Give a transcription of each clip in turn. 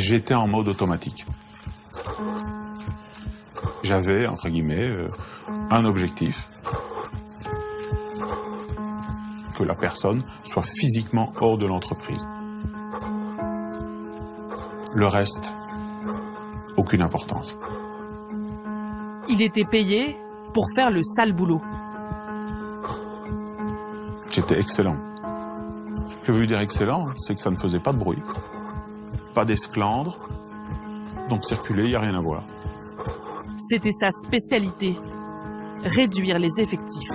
j'étais en mode automatique. J'avais, entre guillemets, un objectif. Que la personne soit physiquement hors de l'entreprise. Le reste, aucune importance. Il était payé pour faire le sale boulot. J'étais excellent. Ce que veut dire excellent, c'est que ça ne faisait pas de bruit, pas d'esclandre, donc circuler, il n'y a rien à voir. C'était sa spécialité, réduire les effectifs.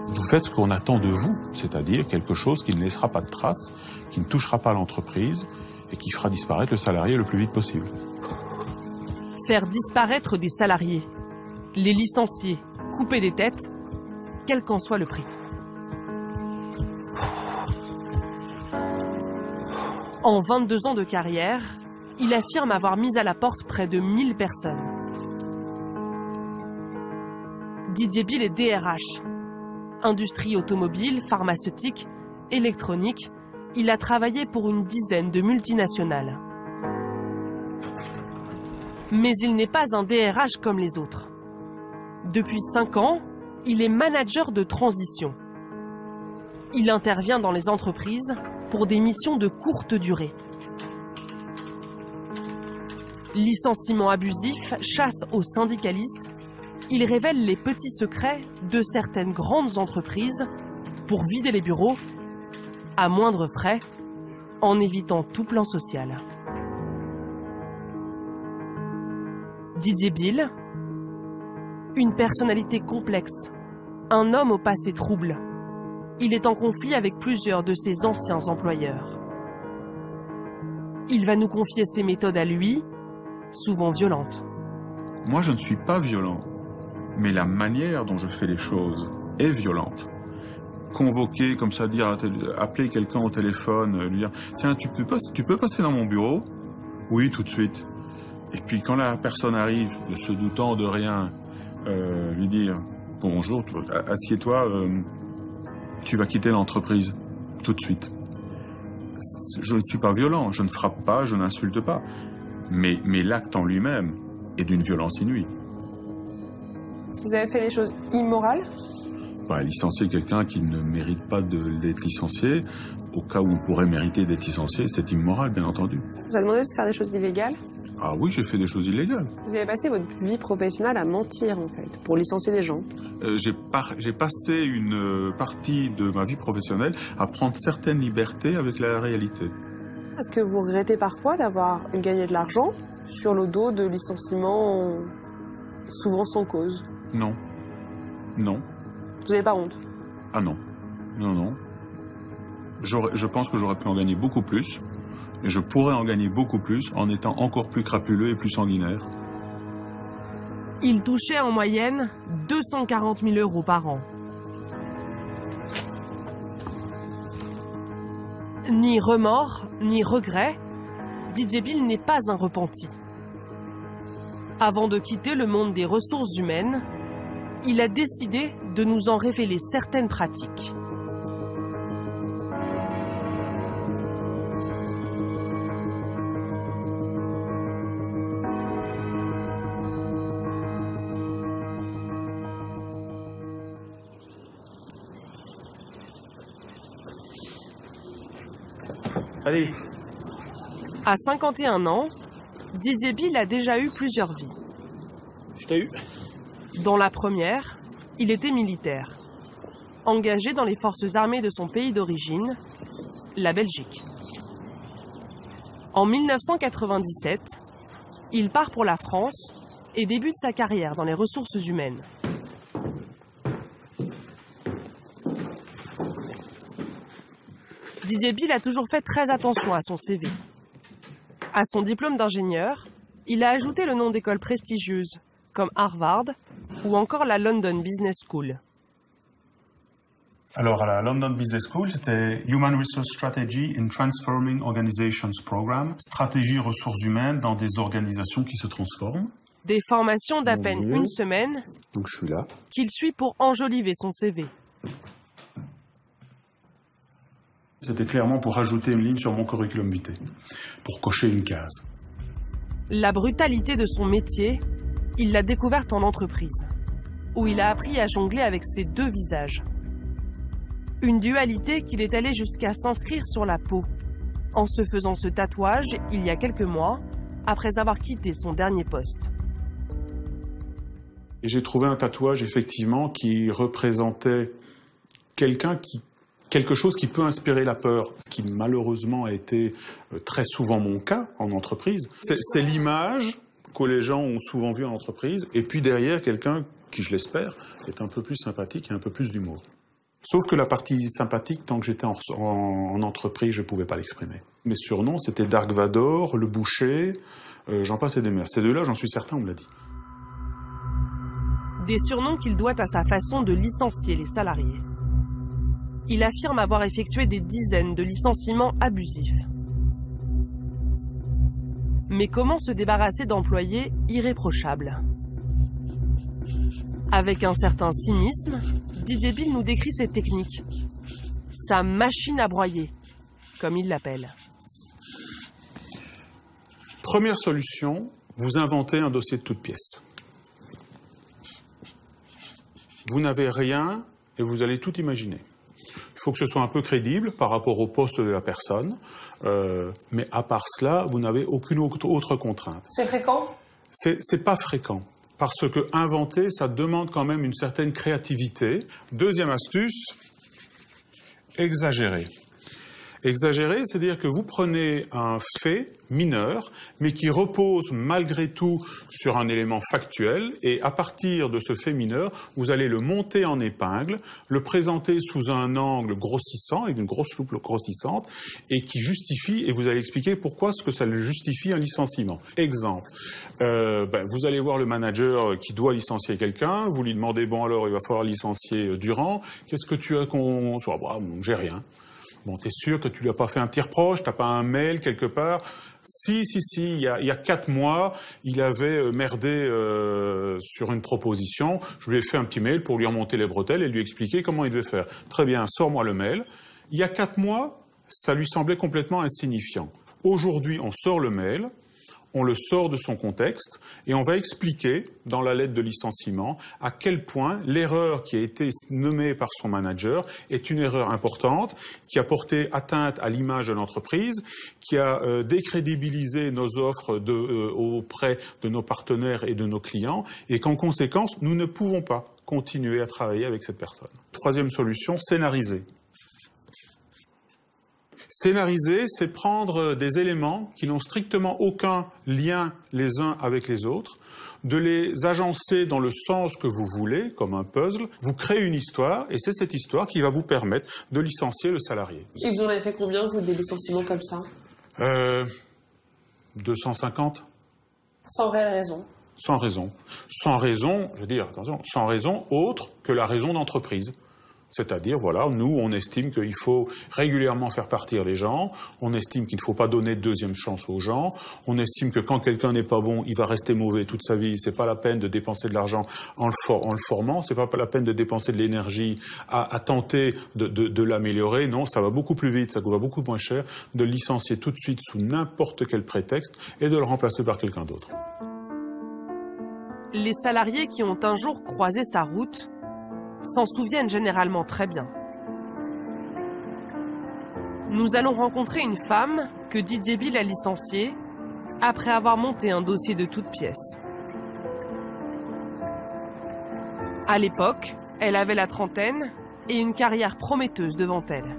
Vous faites ce qu'on attend de vous, c'est-à-dire quelque chose qui ne laissera pas de traces, qui ne touchera pas l'entreprise et qui fera disparaître le salarié le plus vite possible. Faire disparaître des salariés, les licencier, couper des têtes, quel qu'en soit le prix. En 22 ans de carrière, il affirme avoir mis à la porte près de 1000 personnes. Didier Bill est DRH. Industrie automobile, pharmaceutique, électronique, il a travaillé pour une dizaine de multinationales. Mais il n'est pas un DRH comme les autres. Depuis 5 ans, il est manager de transition. Il intervient dans les entreprises pour des missions de courte durée. Licenciement abusif, chasse aux syndicalistes, il révèle les petits secrets de certaines grandes entreprises pour vider les bureaux à moindre frais, en évitant tout plan social. Didier Bill, une personnalité complexe, un homme au passé trouble. Il est en conflit avec plusieurs de ses anciens employeurs. Il va nous confier ses méthodes à lui, souvent violentes. Moi, je ne suis pas violent, mais la manière dont je fais les choses est violente. Convoquer, comme ça, dire, appeler quelqu'un au téléphone, lui dire « Tiens, tu peux passer dans mon bureau ?» « Oui, tout de suite. » Et puis quand la personne arrive, ne se doutant de rien, lui dire « Bonjour, assieds-toi, tu vas quitter l'entreprise tout de suite. » Je ne suis pas violent, je ne frappe pas, je n'insulte pas. Mais l'acte en lui-même est d'une violence inouïe. Vous avez fait des choses immorales ? Licencier quelqu'un qui ne mérite pas d'être licencié, au cas où on pourrait mériter d'être licencié, c'est immoral, bien entendu. Vous avez demandé de faire des choses illégales ? Ah oui, j'ai fait des choses illégales. Vous avez passé votre vie professionnelle à mentir, en fait, pour licencier des gens. J'ai passé une partie de ma vie professionnelle à prendre certaines libertés avec la réalité. Est-ce que vous regrettez parfois d'avoir gagné de l'argent sur le dos de licenciements souvent sans cause ? Non. Non. Vous n'avez pas honte ? Ah non. Non, non. Je pense que j'aurais pu en gagner beaucoup plus. Et je pourrais en gagner beaucoup plus en étant encore plus crapuleux et plus sanguinaire. Il touchait en moyenne 240 000 € par an. Ni remords, ni regrets, Didier Bill n'est pas un repenti. Avant de quitter le monde des ressources humaines, il a décidé de nous en révéler certaines pratiques. Allez. À 51 ans, Didier Bill a déjà eu plusieurs vies. Je t'ai eu. Dans la première, il était militaire, engagé dans les forces armées de son pays d'origine, la Belgique. En 1997, il part pour la France et débute sa carrière dans les ressources humaines. Didier Bill a toujours fait très attention à son CV. À son diplôme d'ingénieur, il a ajouté le nom d'écoles prestigieuses, comme Harvard ou encore la London Business School. Alors, à la London Business School, c'était Human Resource Strategy in Transforming Organizations Program, stratégie ressources humaines dans des organisations qui se transforment. Des formations d'à peine une semaine Donc je suis là. qu'il suit pour enjoliver son CV. C'était clairement pour rajouter une ligne sur mon curriculum vitae, pour cocher une case. La brutalité de son métier, il l'a découverte en entreprise, où il a appris à jongler avec ses deux visages. Une dualité qu'il est allé jusqu'à s'inscrire sur la peau, en se faisant ce tatouage il y a quelques mois, après avoir quitté son dernier poste. Et j'ai trouvé un tatouage, effectivement, qui représentait quelque chose qui peut inspirer la peur, ce qui malheureusement a été très souvent mon cas en entreprise. C'est l'image que les gens ont souvent vue en entreprise, et puis derrière, quelqu'un qui, je l'espère, est un peu plus sympathique et un peu plus d'humour. Sauf que la partie sympathique, tant que j'étais en entreprise, je ne pouvais pas l'exprimer. Mes surnoms, c'était Dark Vador, Le Boucher, j'en passe et des meilleurs. Ces deux-là, j'en suis certain, on me l'a dit. Des surnoms qu'il doit à sa façon de licencier les salariés. Il affirme avoir effectué des dizaines de licenciements abusifs. Mais comment se débarrasser d'employés irréprochables? Avec un certain cynisme, Didier Bill nous décrit ses techniques. Sa machine à broyer, comme il l'appelle. Première solution, vous inventez un dossier de toutes pièces. Vous n'avez rien et vous allez tout imaginer. Il faut que ce soit un peu crédible par rapport au poste de la personne, mais à part cela, vous n'avez aucune autre contrainte. C'est fréquent? C'est pas fréquent, parce que inventer, ça demande quand même une certaine créativité. Deuxième astuce, exagérer. Exagérer, c'est-à-dire que vous prenez un fait mineur, mais qui repose malgré tout sur un élément factuel, et à partir de ce fait mineur, vous allez le monter en épingle, le présenter sous un angle grossissant, avec une grosse loupe grossissante, et qui justifie, et vous allez expliquer pourquoi ce que ça le justifie un licenciement. Exemple, vous allez voir le manager qui doit licencier quelqu'un, vous lui demandez, bon alors il va falloir licencier Durand, qu'est-ce que tu as qu'on... j'ai rien. Bon, t'es sûr que tu lui as pas fait un petit reproche, t'as pas un mail quelque part? Si, il y a 4 mois, il avait merdé sur une proposition, je lui ai fait un petit mail pour lui remonter les bretelles et lui expliquer comment il devait faire. Très bien, sors-moi le mail. Il y a 4 mois, ça lui semblait complètement insignifiant. Aujourd'hui, on sort le mail, on le sort de son contexte et on va expliquer dans la lettre de licenciement à quel point l'erreur qui a été nommée par son manager est une erreur importante, qui a porté atteinte à l'image de l'entreprise, qui a décrédibilisé nos offres auprès de nos partenaires et de nos clients, et qu'en conséquence, nous ne pouvons pas continuer à travailler avec cette personne. Troisième solution, scénariser. Scénariser, c'est prendre des éléments qui n'ont strictement aucun lien les uns avec les autres, de les agencer dans le sens que vous voulez, comme un puzzle. Vous créez une histoire, et c'est cette histoire qui va vous permettre de licencier le salarié. Et vous en avez fait combien, vous, des licenciements comme ça? 250. Sans réelle raison? Sans raison. Sans raison, je veux dire, attention, sans raison autre que la raison d'entreprise. C'est-à-dire, voilà, nous, on estime qu'il faut régulièrement faire partir les gens, on estime qu'il ne faut pas donner de deuxième chance aux gens, on estime que quand quelqu'un n'est pas bon, il va rester mauvais toute sa vie, c'est pas la peine de dépenser de l'argent en le formant, c'est pas la peine de dépenser de l'énergie à tenter de l'améliorer, non, ça va beaucoup plus vite, ça va beaucoup moins cher de le licencier tout de suite sous n'importe quel prétexte et de le remplacer par quelqu'un d'autre. Les salariés qui ont un jour croisé sa route s'en souviennent généralement très bien. Nous allons rencontrer une femme que Didier Bill a licenciée après avoir monté un dossier de toutes pièces. À l'époque, elle avait la trentaine et une carrière prometteuse devant elle.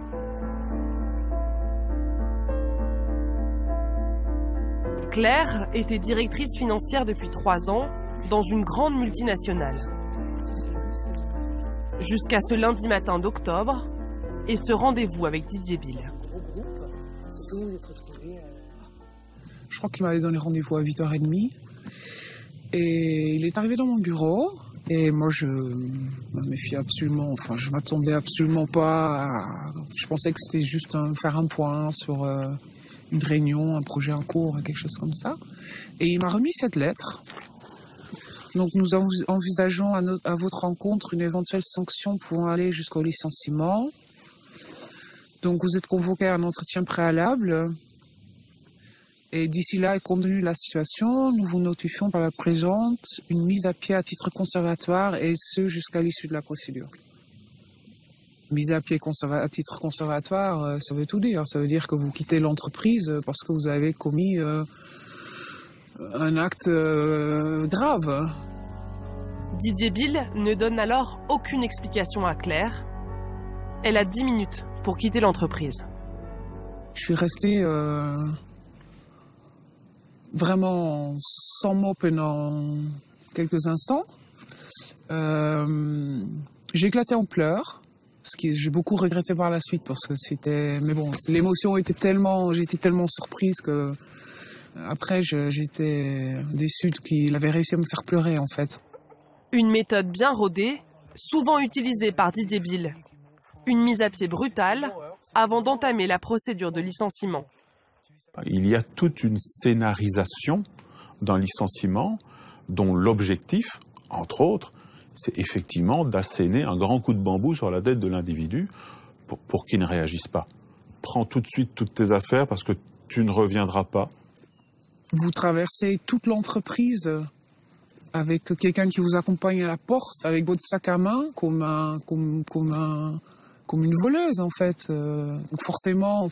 Claire était directrice financière depuis 3 ans dans une grande multinationale. Jusqu'à ce lundi matin d'octobre et ce rendez-vous avec Didier Bill. Je crois qu'il m'avait donné rendez-vous à 8h30 et il est arrivé dans mon bureau et moi je me méfiais absolument, enfin je m'attendais absolument pas à... Je pensais que c'était juste faire un point sur une réunion, un projet en cours, quelque chose comme ça. Et il m'a remis cette lettre. Donc nous envisageons à votre rencontre une éventuelle sanction pouvant aller jusqu'au licenciement. Donc vous êtes convoqué à un entretien préalable. Et d'ici là, et compte tenu de la situation, nous vous notifions par la présente une mise à pied à titre conservatoire et ce jusqu'à l'issue de la procédure. Mise à pied à titre conservatoire, ça veut tout dire. Ça veut dire que vous quittez l'entreprise parce que vous avez commis un acte grave. Didier Bill ne donne alors aucune explication à Claire. Elle a 10 minutes pour quitter l'entreprise. Je suis restée vraiment sans mots pendant quelques instants. J'ai éclaté en pleurs, ce que j'ai beaucoup regretté par la suite parce que c'était... Mais bon, l'émotion était tellement... J'étais tellement surprise que... Après, j'étais déçue qu'il avait réussi à me faire pleurer, en fait. Une méthode bien rodée, souvent utilisée par Didier Bill. Une mise à pied brutale avant d'entamer la procédure de licenciement. Il y a toute une scénarisation d'un licenciement dont l'objectif, entre autres, c'est effectivement d'asséner un grand coup de bambou sur la tête de l'individu pour qu'il ne réagisse pas. Prends tout de suite toutes tes affaires parce que tu ne reviendras pas. Vous traversez toute l'entreprise avec quelqu'un qui vous accompagne à la porte, avec votre sac à main, comme une voleuse en fait. Donc forcément,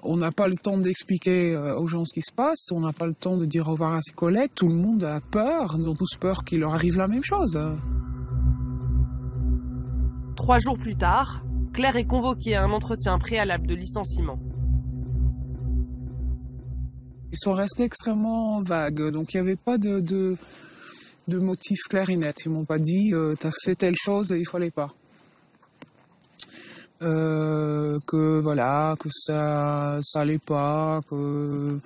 on n'a pas le temps d'expliquer aux gens ce qui se passe, on n'a pas le temps de dire au revoir à ses collègues, tout le monde a peur, ils ont tous peur qu'il leur arrive la même chose. 3 jours plus tard, Claire est convoquée à un entretien préalable de licenciement. Ils sont restés extrêmement vagues, donc il n'y avait pas de motif clair et net. Ils m'ont pas dit t'as fait telle chose et il fallait pas. Que voilà, que ça allait pas, que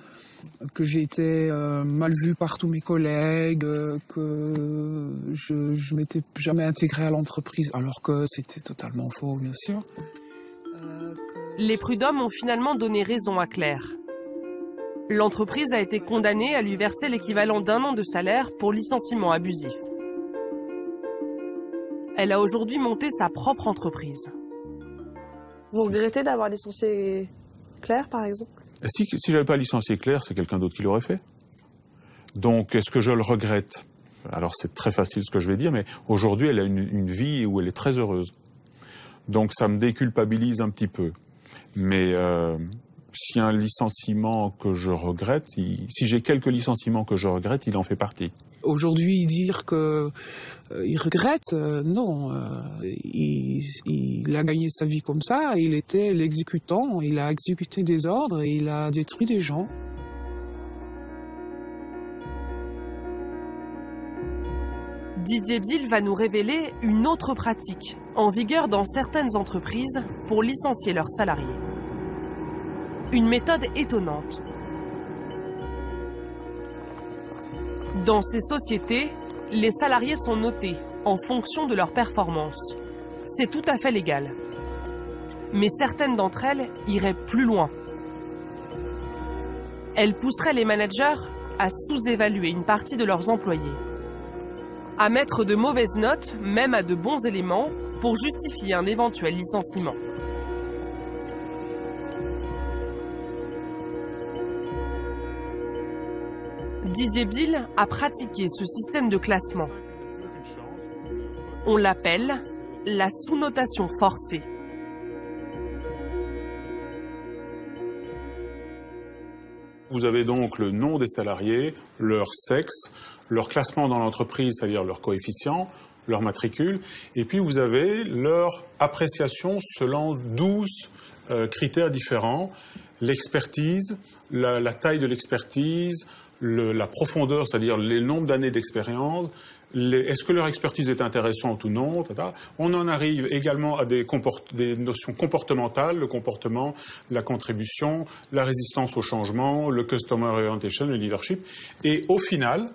j'ai été mal vue par tous mes collègues, que je m'étais jamais intégrée à l'entreprise, alors que c'était totalement faux, bien sûr. Les prud'hommes ont finalement donné raison à Claire. L'entreprise a été condamnée à lui verser l'équivalent d'1 an de salaire pour licenciement abusif. Elle a aujourd'hui monté sa propre entreprise. Vous regrettez d'avoir licencié Claire, par exemple? Si je n'avais pas licencié Claire, c'est quelqu'un d'autre qui l'aurait fait. Donc, est-ce que je le regrette? Alors, c'est très facile ce que je vais dire, mais aujourd'hui, elle a une vie où elle est très heureuse. Donc, ça me déculpabilise un petit peu. Mais s'il y a un licenciement que je regrette, si j'ai quelques licenciements que je regrette, il en fait partie. Aujourd'hui, dire qu'il regrette, non. Il a gagné sa vie comme ça, il était l'exécutant, il a exécuté des ordres et il a détruit des gens. Didier Bill va nous révéler une autre pratique en vigueur dans certaines entreprises pour licencier leurs salariés. Une méthode étonnante. Dans ces sociétés, les salariés sont notés en fonction de leur performance. C'est tout à fait légal. Mais certaines d'entre elles iraient plus loin. Elles pousseraient les managers à sous-évaluer une partie de leurs employés, à mettre de mauvaises notes, même à de bons éléments, pour justifier un éventuel licenciement. Didier Bill a pratiqué ce système de classement. On l'appelle la sous-notation forcée. Vous avez donc le nom des salariés, leur sexe, leur classement dans l'entreprise, c'est-à-dire leur coefficient, leur matricule, et puis vous avez leur appréciation selon 12 critères différents. L'expertise, la taille de l'expertise, la profondeur, c'est-à-dire le nombre d'années d'expérience, est-ce que leur expertise est intéressante ou non, etc. On en arrive également à des notions comportementales, le comportement, la contribution, la résistance au changement, le customer orientation, le leadership. Et au final,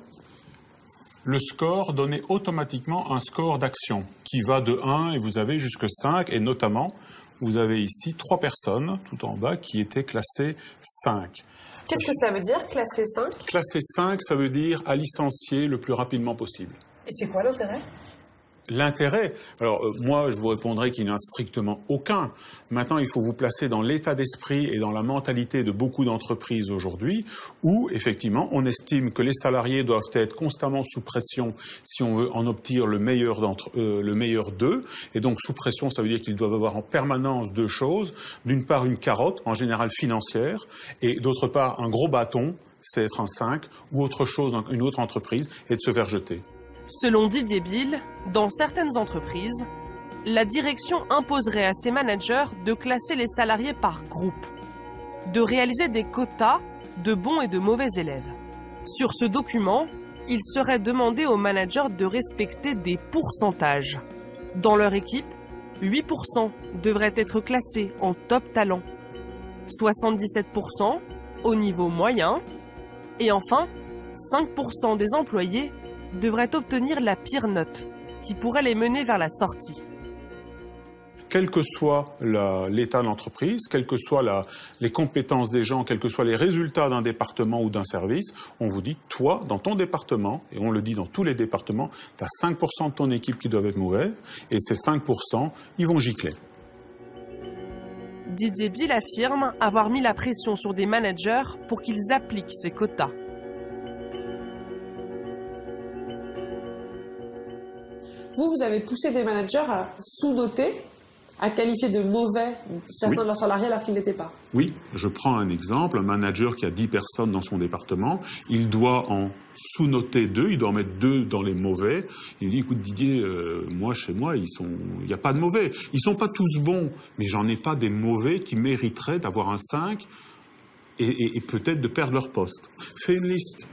le score donnait automatiquement un score d'action qui va de 1 et vous avez jusque 5, et notamment, vous avez ici 3 personnes, tout en bas, qui étaient classées 5. Qu'est-ce que ça veut dire, classé 5? Classé 5, ça veut dire à licencier le plus rapidement possible. Et c'est quoi l'intérêt? L'intérêt, alors moi je vous répondrai qu'il n'y en a strictement aucun. Maintenant il faut vous placer dans l'état d'esprit et dans la mentalité de beaucoup d'entreprises aujourd'hui où effectivement on estime que les salariés doivent être constamment sous pression si on veut en obtenir le meilleur d'eux. Et donc sous pression ça veut dire qu'ils doivent avoir en permanence deux choses. D'une part une carotte, en général financière, et d'autre part un gros bâton, c'est être un 5 ou autre chose dans une autre entreprise et de se faire jeter. Selon Didier Bill, dans certaines entreprises, la direction imposerait à ses managers de classer les salariés par groupe, de réaliser des quotas de bons et de mauvais élèves. Sur ce document, il serait demandé aux managers de respecter des pourcentages. Dans leur équipe, 8% devraient être classés en top talent, 77% au niveau moyen, et enfin, 5% des employés devraient obtenir la pire note, qui pourrait les mener vers la sortie. Quel que soit l'état de l'entreprise, quelles que soient les compétences des gens, quels que soient les résultats d'un département ou d'un service, on vous dit, toi, dans ton département, et on le dit dans tous les départements, tu as 5% de ton équipe qui doivent être mauvais, et ces 5%, ils vont gicler. Didier Bill affirme avoir mis la pression sur des managers pour qu'ils appliquent ces quotas. Vous avez poussé des managers à sous-noter, à qualifier de mauvais certains de leurs salariés alors qu'ils ne l'étaient pas. Oui, je prends un exemple, un manager qui a 10 personnes dans son département, il doit en sous-noter 2, il doit en mettre 2 dans les mauvais. Il dit, écoute Didier, moi chez moi, il n'y a pas de mauvais. Ils sont pas tous bons, mais j'en ai pas des mauvais qui mériteraient d'avoir un 5 et peut-être de perdre leur poste. Fais une liste.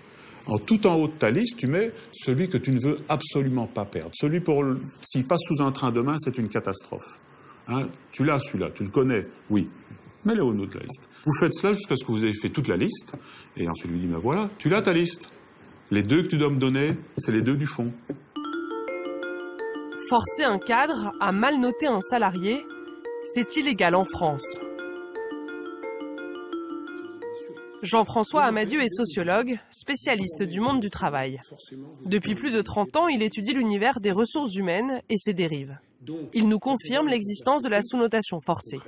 Tout en haut de ta liste, tu mets celui que tu ne veux absolument pas perdre. S'il passe sous un train demain, c'est une catastrophe. Hein, tu l'as celui-là, tu le connais, oui. Mets-le au haut de la liste. Vous faites cela jusqu'à ce que vous ayez fait toute la liste, et ensuite lui dit, ben voilà, tu l'as ta liste. Les 2 que tu dois me donner, c'est les 2 du fond. Forcer un cadre à mal noter un salarié, c'est illégal en France. Jean-François Amadieu est sociologue, spécialiste du monde du travail. Depuis plus de 30 ans, il étudie l'univers des ressources humaines et ses dérives. Il nous confirme l'existence de la sous-notation forcée.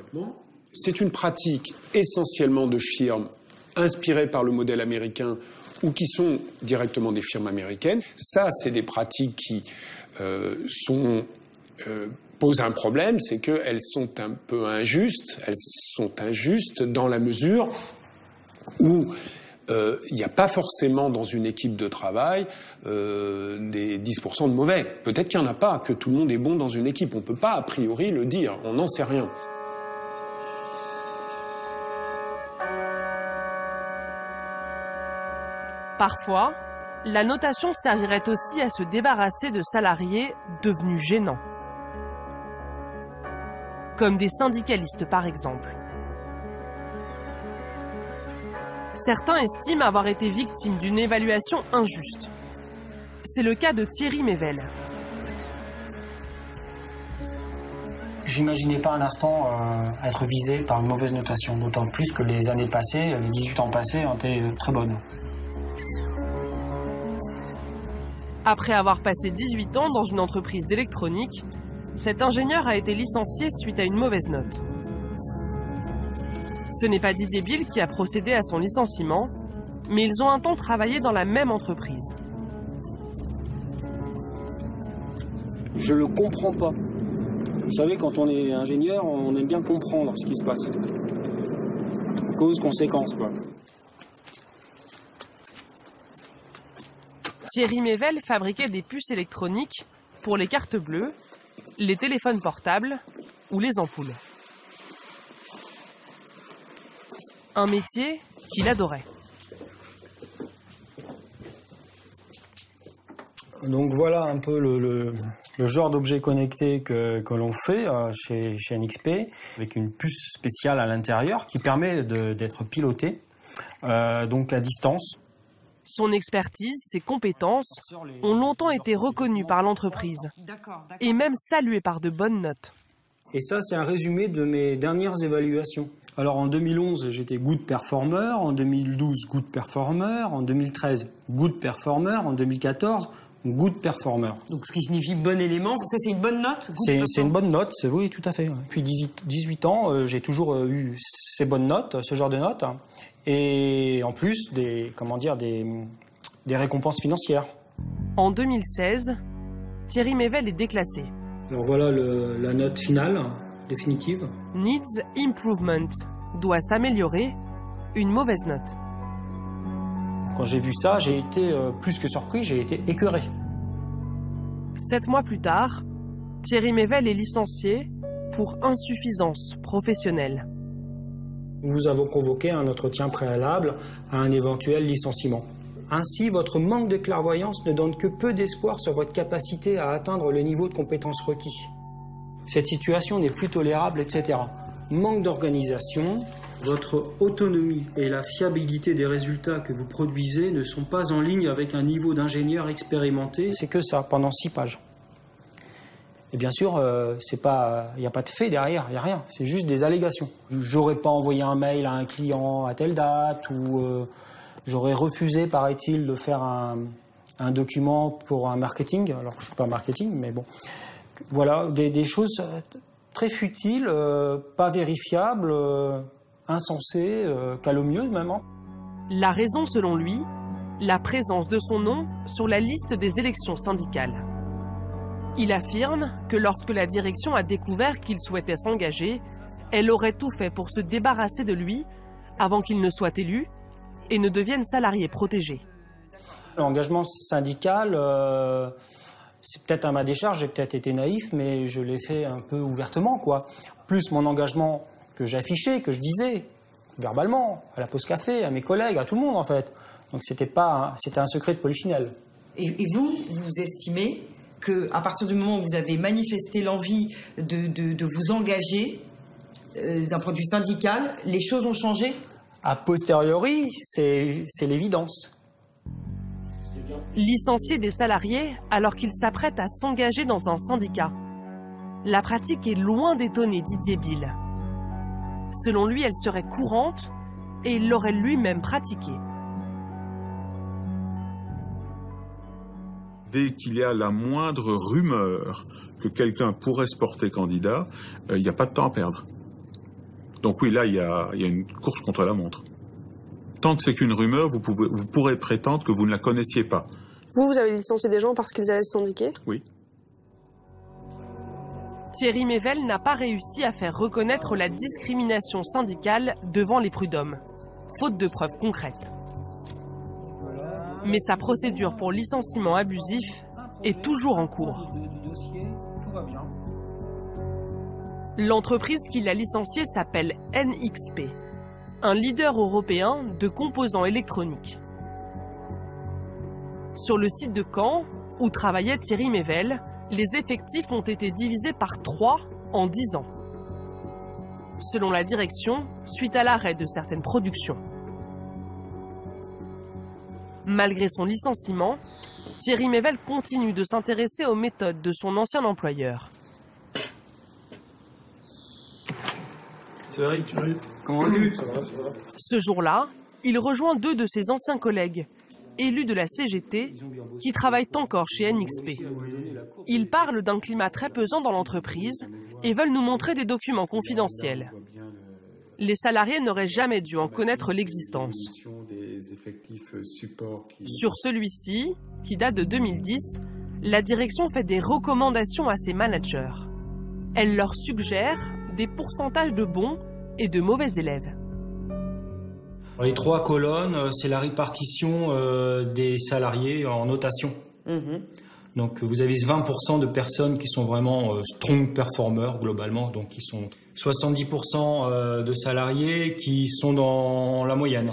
C'est une pratique essentiellement de firmes inspirées par le modèle américain ou qui sont directement des firmes américaines. Ça, c'est des pratiques qui posent un problème, c'est qu'elles sont un peu injustes. Elles sont injustes dans la mesure où il n'y a pas forcément dans une équipe de travail des 10% de mauvais. Peut-être qu'il n'y en a pas, que tout le monde est bon dans une équipe. On ne peut pas a priori le dire, on n'en sait rien. Parfois, la notation servirait aussi à se débarrasser de salariés devenus gênants. Comme des syndicalistes par exemple. Certains estiment avoir été victimes d'une évaluation injuste. C'est le cas de Thierry Mével. J'imaginais pas un instant être visé par une mauvaise notation, d'autant plus que les années passées, les 18 ans passés ont été très bonnes. Après avoir passé 18 ans dans une entreprise d'électronique, cet ingénieur a été licencié suite à une mauvaise note. Ce n'est pas Didier Bill qui a procédé à son licenciement, mais ils ont un temps travaillé dans la même entreprise. Je le comprends pas. Vous savez, quand on est ingénieur, on aime bien comprendre ce qui se passe. Cause, conséquence, quoi. Thierry Mével fabriquait des puces électroniques pour les cartes bleues, les téléphones portables ou les ampoules. Un métier qu'il adorait. Donc voilà un peu le genre d'objet connecté que l'on fait chez NXP, avec une puce spéciale à l'intérieur qui permet d'être piloté donc à distance. Son expertise, ses compétences ont longtemps été reconnues par l'entreprise et même saluées par de bonnes notes. Et ça, c'est un résumé de mes dernières évaluations. Alors en 2011, j'étais Good Performer, en 2012, Good Performer, en 2013, Good Performer, en 2014, good performer. Donc ce qui signifie bon élément, ça c'est une bonne note? C'est une bonne note, oui, tout à fait. Depuis 18 ans, j'ai toujours eu ces bonnes notes, ce genre de notes, et en plus des récompenses financières. En 2016, Thierry Mével est déclassé. Alors voilà la note finale, définitive. Needs improvement, doit s'améliorer, une mauvaise note. Quand j'ai vu ça, j'ai été plus que surpris, j'ai été écœuré. 7 mois plus tard, Thierry Mével est licencié pour insuffisance professionnelle. Nous avons convoqué un entretien préalable à un éventuel licenciement. Ainsi, votre manque de clairvoyance ne donne que peu d'espoir sur votre capacité à atteindre le niveau de compétence requis. Cette situation n'est plus tolérable, etc. Manque d'organisation, votre autonomie et la fiabilité des résultats que vous produisez ne sont pas en ligne avec un niveau d'ingénieur expérimenté. C'est que ça, pendant 6 pages. Et bien sûr, il n'y a pas de fait derrière, il n'y a rien. C'est juste des allégations. J'aurais pas envoyé un mail à un client à telle date, ou j'aurais refusé, paraît-il, de faire un document pour un marketing. Alors, je ne suis pas marketing, mais bon. Voilà, des choses très futiles, pas vérifiables, insensées, calomnieuses même. La raison, selon lui, la présence de son nom sur la liste des élections syndicales. Il affirme que lorsque la direction a découvert qu'il souhaitait s'engager, elle aurait tout fait pour se débarrasser de lui avant qu'il ne soit élu et ne devienne salarié protégé. L'engagement syndical, c'est peut-être à ma décharge, j'ai peut-être été naïf, mais je l'ai fait un peu ouvertement, quoi. Plus mon engagement que j'affichais, que je disais, verbalement, à la pause café, à mes collègues, à tout le monde, en fait. Donc c'était un secret de polichinelle. Et vous estimez qu'à partir du moment où vous avez manifesté l'envie de vous engager, d'un point de vue syndical, les choses ont changé? A posteriori, c'est l'évidence. Licencier des salariés alors qu'ils s'apprêtent à s'engager dans un syndicat. La pratique est loin d'étonner Didier Bill. Selon lui, elle serait courante et il l'aurait lui-même pratiquée. Dès qu'il y a la moindre rumeur que quelqu'un pourrait se porter candidat, il n'y a pas de temps à perdre. Donc oui, là, il y a une course contre la montre. Tant que c'est qu'une rumeur, vous pourrez prétendre que vous ne la connaissiez pas. Vous avez licencié des gens parce qu'ils allaient se syndiquer? Oui. Thierry Mével n'a pas réussi à faire reconnaître la discrimination syndicale devant les prud'hommes, faute de preuves concrètes. Mais sa procédure pour licenciement abusif est toujours en cours. L'entreprise qui l'a licencié s'appelle NXP, un leader européen de composants électroniques. Sur le site de Caen, où travaillait Thierry Mével, les effectifs ont été divisés par 3 en 10 ans. Selon la direction, suite à l'arrêt de certaines productions. Malgré son licenciement, Thierry Mével continue de s'intéresser aux méthodes de son ancien employeur. Comment vas-tu ? Ce jour-là, il rejoint 2 de ses anciens collègues, élus de la CGT, qui travaillent encore chez NXP. Ils parlent d'un climat très pesant dans l'entreprise et veulent nous montrer des documents confidentiels. Les salariés n'auraient jamais dû en connaître l'existence. Sur celui-ci, qui date de 2010, la direction fait des recommandations à ses managers. Elle leur suggère des pourcentages de bons et de mauvais élèves. Les 3 colonnes, c'est la répartition des salariés en notation. Donc vous avez 20% de personnes qui sont vraiment strong performers globalement, donc qui sont 70% de salariés qui sont dans la moyenne,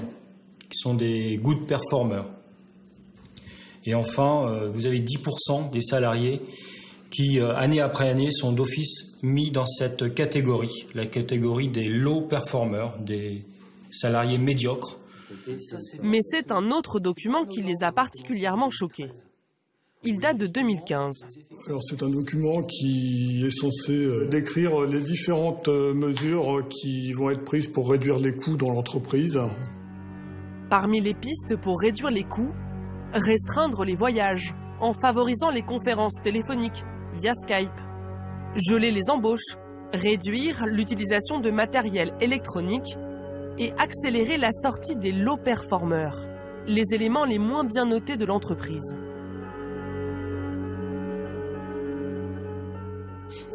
qui sont des good performers. Et enfin, vous avez 10% des salariés qui, année après année, sont d'office mis dans cette catégorie, la catégorie des low performers, des salariés médiocres. Mais c'est un autre document qui les a particulièrement choqués. Il date de 2015. Alors c'est un document qui est censé décrire les différentes mesures qui vont être prises pour réduire les coûts dans l'entreprise. Parmi les pistes pour réduire les coûts, restreindre les voyages en favorisant les conférences téléphoniques via Skype, geler les embauches, réduire l'utilisation de matériel électronique et accélérer la sortie des low performers, les éléments les moins bien notés de l'entreprise.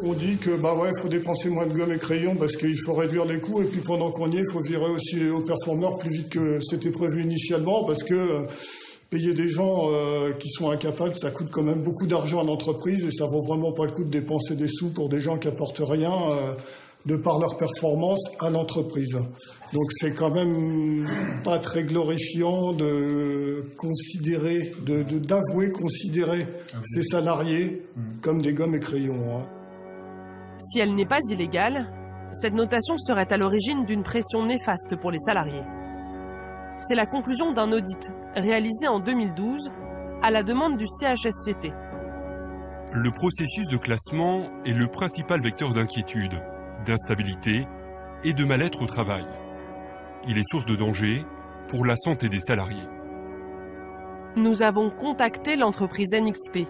On dit que faut dépenser moins de gomme et crayons parce qu'il faut réduire les coûts, et puis pendant qu'on y est, il faut virer aussi les hauts performeurs plus vite que c'était prévu initialement, parce que payer des gens qui sont incapables, ça coûte quand même beaucoup d'argent à l'entreprise, et ça vaut vraiment pas le coup de dépenser des sous pour des gens qui apportent rien de par leur performance à l'entreprise. Donc c'est quand même pas très glorifiant de considérer, d'avouer considérer ces salariés comme des gommes et crayons, hein. Si elle n'est pas illégale, cette notation serait à l'origine d'une pression néfaste pour les salariés. C'est la conclusion d'un audit réalisé en 2012 à la demande du CHSCT. Le processus de classement est le principal vecteur d'inquiétude, d'instabilité et de mal-être au travail. Il est source de danger pour la santé des salariés. Nous avons contacté l'entreprise NXP.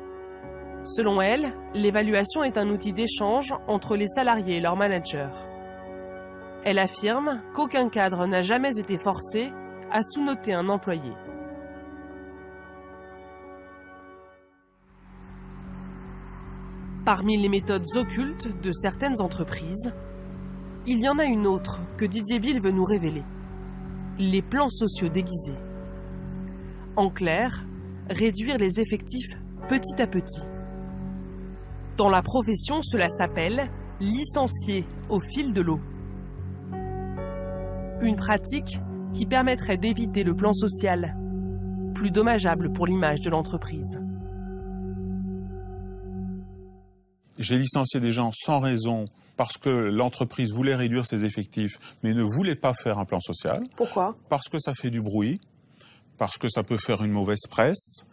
Selon elle, l'évaluation est un outil d'échange entre les salariés et leurs managers. Elle affirme qu'aucun cadre n'a jamais été forcé à sous-noter un employé. Parmi les méthodes occultes de certaines entreprises, il y en a une autre que Didier Bill veut nous révéler. Les plans sociaux déguisés. En clair, réduire les effectifs petit à petit. Dans la profession, cela s'appelle licencier au fil de l'eau. Une pratique qui permettrait d'éviter le plan social, plus dommageable pour l'image de l'entreprise. J'ai licencié des gens sans raison parce que l'entreprise voulait réduire ses effectifs, mais ne voulait pas faire un plan social. Pourquoi ? Parce que ça fait du bruit, parce que ça peut faire une mauvaise presse,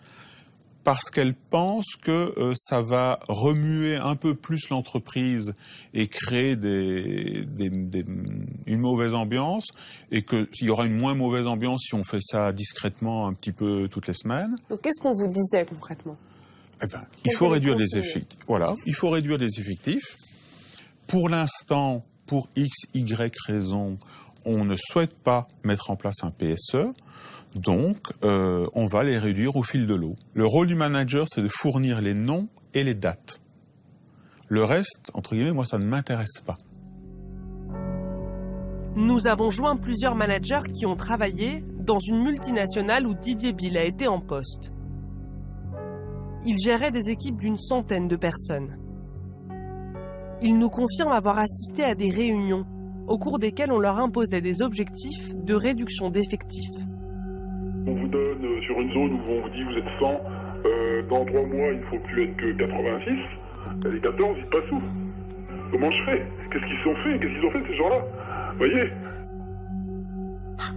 parce qu'elle pense que ça va remuer un peu plus l'entreprise et créer une mauvaise ambiance, et qu'il y aura une moins mauvaise ambiance si on fait ça discrètement un petit peu toutes les semaines. Donc qu'est-ce qu'on vous disait concrètement ? Eh ben, il faut réduire les effectifs. Voilà, il faut réduire les effectifs. Pour l'instant, pour X, Y raison, on ne souhaite pas mettre en place un PSE. Donc, on va les réduire au fil de l'eau. Le rôle du manager, c'est de fournir les noms et les dates. Le reste, entre guillemets, moi, ça ne m'intéresse pas. Nous avons joint plusieurs managers qui ont travaillé dans une multinationale où Didier Bill a été en poste. Il gérait des équipes d'une centaine de personnes. Il nous confirme avoir assisté à des réunions au cours desquelles on leur imposait des objectifs de réduction d'effectifs. On vous donne sur une zone où on vous dit vous êtes 100, dans 3 mois il ne faut plus être que 86, les 14 ils passent où? Comment je fais? Qu'est-ce qu'ils ont fait ces gens-là? Vous voyez?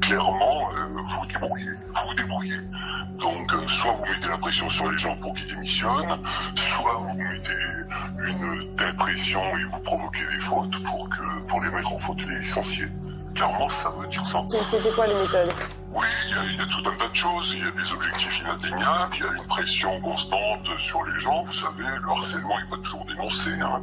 Clairement, vous vous débrouillez. Donc, soit vous mettez la pression sur les gens pour qu'ils démissionnent, soit vous mettez une telle pression et vous provoquez des fautes pour les mettre en faute et les licencier. Clairement, ça veut dire ça. C'était quoi les méthodes? Oui, il y a tout un tas de choses. Il y a des objectifs inatteignables, il y a une pression constante sur les gens. Vous savez, le harcèlement n'est pas toujours dénoncé. Hein.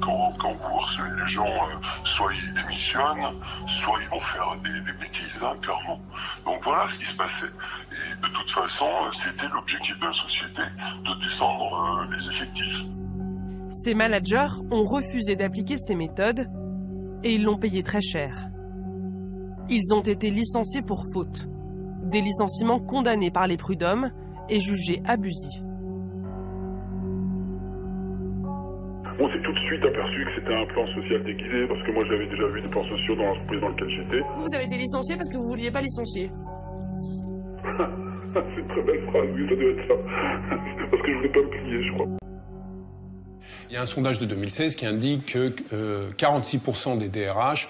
Quand vous harcelez les gens, soit ils démissionnent, soit ils vont faire des bêtises, hein, clairement. Donc voilà ce qui se passait. Et de toute façon, c'était l'objectif de la société, de descendre les effectifs. Ces managers ont refusé d'appliquer ces méthodes et ils l'ont payé très cher. Ils ont été licenciés pour faute. Des licenciements condamnés par les prud'hommes et jugés abusifs. On s'est tout de suite aperçu que c'était un plan social déguisé, parce que moi j'avais déjà vu des plans sociaux dans l'entreprise dans laquelle j'étais. Vous avez été licencié parce que vous ne vouliez pas licencier. C'est une très belle phrase, oui, ça doit être ça. Parce que je voulais pas me plier, je crois. Il y a un sondage de 2016 qui indique que 46% des DRH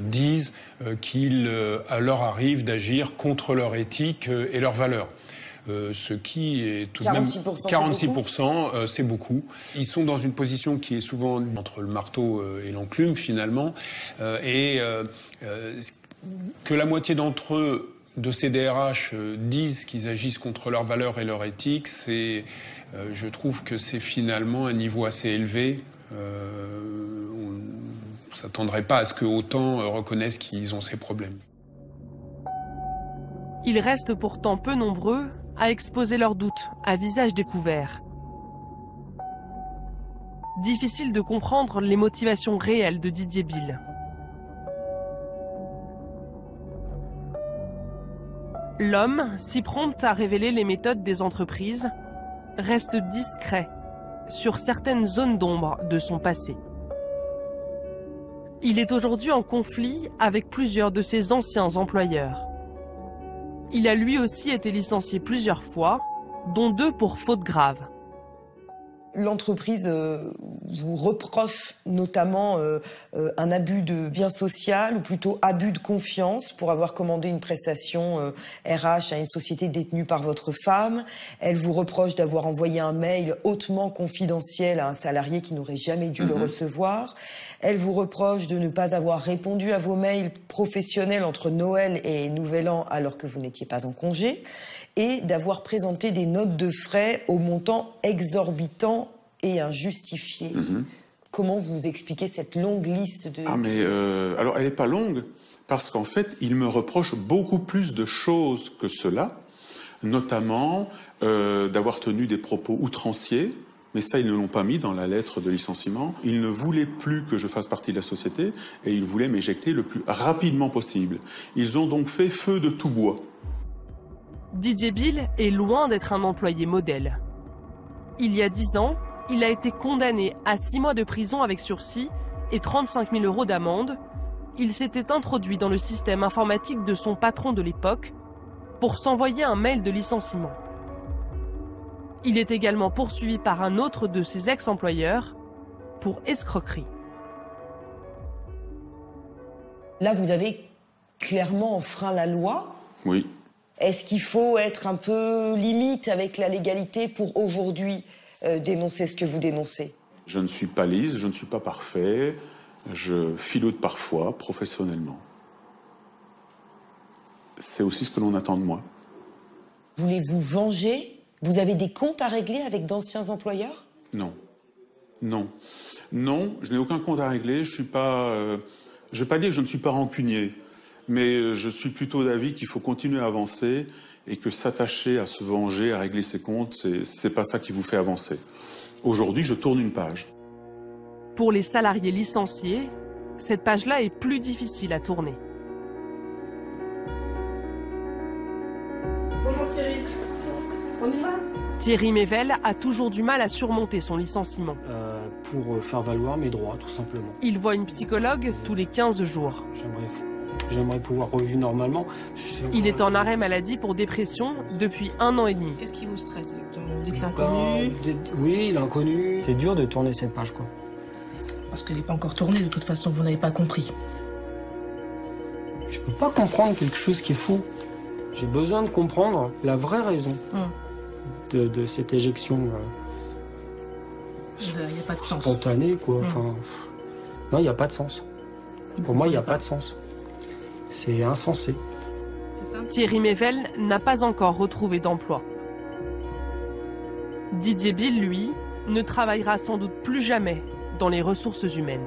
disent qu'il leur arrive d'agir contre leur éthique et leurs valeurs. Ce qui est tout de même 46%, c'est beaucoup. Ils sont dans une position qui est souvent entre le marteau et l'enclume finalement, et que la moitié d'entre eux de ces DRH disent qu'ils agissent contre leurs valeurs et leur éthique, je trouve que c'est finalement un niveau assez élevé. On ne s'attendrait pas à ce que autant reconnaissent qu'ils ont ces problèmes. Ils restent pourtant peu nombreux à exposer leurs doutes à visage découvert. Difficile de comprendre les motivations réelles de Didier Bill. L'homme, si prompt à révéler les méthodes des entreprises, reste discret sur certaines zones d'ombre de son passé. Il est aujourd'hui en conflit avec plusieurs de ses anciens employeurs. Il a lui aussi été licencié plusieurs fois, dont 2 pour faute grave. L'entreprise vous reproche notamment un abus de bien social, ou plutôt abus de confiance, pour avoir commandé une prestation RH à une société détenue par votre femme. Elle vous reproche d'avoir envoyé un mail hautement confidentiel à un salarié qui n'aurait jamais dû le recevoir. Elle vous reproche de ne pas avoir répondu à vos mails professionnels entre Noël et Nouvel An alors que vous n'étiez pas en congé, et d'avoir présenté des notes de frais au montant exorbitant et injustifié. Comment vous expliquez cette longue liste de... Alors, elle n'est pas longue, parce qu'en fait, il me reproche beaucoup plus de choses que cela, notamment d'avoir tenu des propos outranciers, mais ça, ils ne l'ont pas mis dans la lettre de licenciement. Ils ne voulaient plus que je fasse partie de la société, et ils voulaient m'éjecter le plus rapidement possible. Ils ont donc fait feu de tout bois. Didier Bill est loin d'être un employé modèle. Il y a 10 ans, il a été condamné à 6 mois de prison avec sursis et 35 000 € d'amende. Il s'était introduit dans le système informatique de son patron de l'époque pour s'envoyer un mail de licenciement. Il est également poursuivi par un autre de ses ex-employeurs pour escroquerie. Là, vous avez clairement enfreint la loi. Oui. Est-ce qu'il faut être un peu limite avec la légalité pour aujourd'hui dénoncer ce que vous dénoncez? Je ne suis pas lisse, je ne suis pas parfait, je filoute parfois, professionnellement. C'est aussi ce que l'on attend de moi. Voulez-vous venger? Vous avez des comptes à régler avec d'anciens employeurs? Non. Non. Non, je n'ai aucun compte à régler, je ne vais pas dire que je ne suis pas rancunier. Mais je suis plutôt d'avis qu'il faut continuer à avancer et que s'attacher à se venger, à régler ses comptes, c'est pas ça qui vous fait avancer. Aujourd'hui, je tourne une page. Pour les salariés licenciés, cette page-là est plus difficile à tourner. Bonjour Thierry, on y va? Thierry Mével a toujours du mal à surmonter son licenciement. Pour faire valoir mes droits, tout simplement. Il voit une psychologue tous les 15 jours. J'aimerais pouvoir revivre normalement. Il est en arrêt maladie pour dépression depuis 1 an et demi. Qu'est-ce qui vous stresse exactement? Vous dites l'inconnu? Oui, l'inconnu. C'est dur de tourner cette page, quoi. Parce qu'elle n'est pas encore tournée, de toute façon, vous n'avez pas compris. Je peux pas comprendre quelque chose qui est faux. J'ai besoin de comprendre la vraie raison de cette éjection Il n'y a pas de sens. Spontanée, quoi. Enfin, non, il n'y a pas de sens. Pour moi, il n'y a pas de sens. C'est insensé. Thierry Mével n'a pas encore retrouvé d'emploi. Didier Bill, lui, ne travaillera sans doute plus jamais dans les ressources humaines.